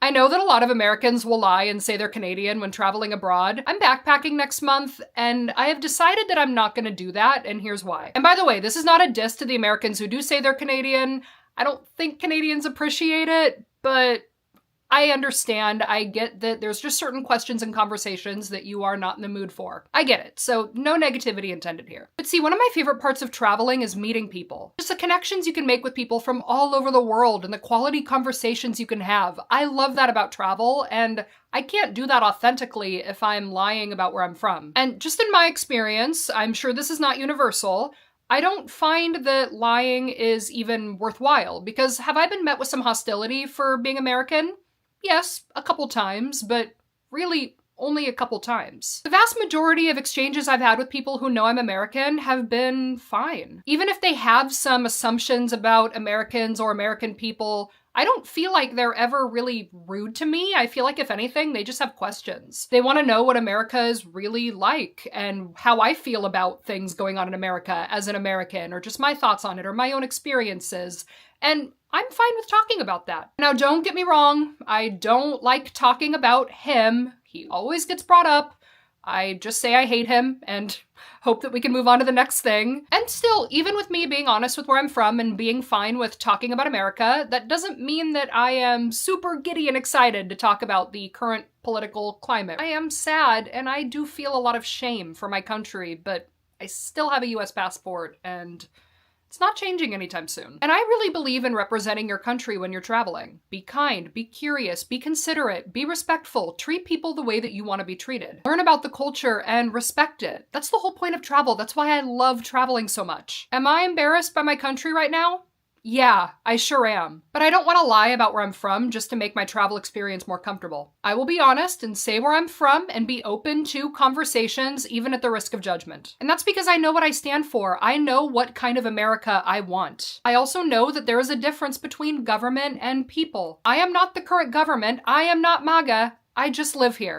I know that a lot of Americans will lie and say they're Canadian when traveling abroad. I'm backpacking next month, and I have decided that I'm not gonna do that, and here's why. And by the way, this is not a diss to the Americans who do say they're Canadian. I don't think Canadians appreciate it, but I understand. I get that there's just certain questions and conversations that you are not in the mood for. I get it, so no negativity intended here. But see, one of my favorite parts of traveling is meeting people. Just the connections you can make with people from all over the world and the quality conversations you can have. I love that about travel, and I can't do that authentically if I'm lying about where I'm from. And just in my experience, I'm sure this is not universal, I don't find that lying is even worthwhile, because have I been met with some hostility for being American? Yes, a couple times, but really only a couple times. The vast majority of exchanges I've had with people who know I'm American have been fine. Even if they have some assumptions about Americans or American people, I don't feel like they're ever really rude to me. I feel like if anything, they just have questions. They want to know what America is really like and how I feel about things going on in America as an American, or just my thoughts on it or my own experiences. And I'm fine with talking about that. Now, don't get me wrong. I don't like talking about him. He always gets brought up. I just say I hate him and hope that we can move on to the next thing. And still, even with me being honest with where I'm from and being fine with talking about America, that doesn't mean that I am super giddy and excited to talk about the current political climate. I am sad, and I do feel a lot of shame for my country, but I still have a US passport, and it's not changing anytime soon. And I really believe in representing your country when you're traveling. Be kind, be curious, be considerate, be respectful, treat people the way that you want to be treated. Learn about the culture and respect it. That's the whole point of travel. That's why I love traveling so much. Am I embarrassed by my country right now? Yeah, I sure am. But I don't want to lie about where I'm from just to make my travel experience more comfortable. I will be honest and say where I'm from and be open to conversations, even at the risk of judgment. And that's because I know what I stand for. I know what kind of America I want. I also know that there is a difference between government and people. I am not the current government. I am not MAGA. I just live here.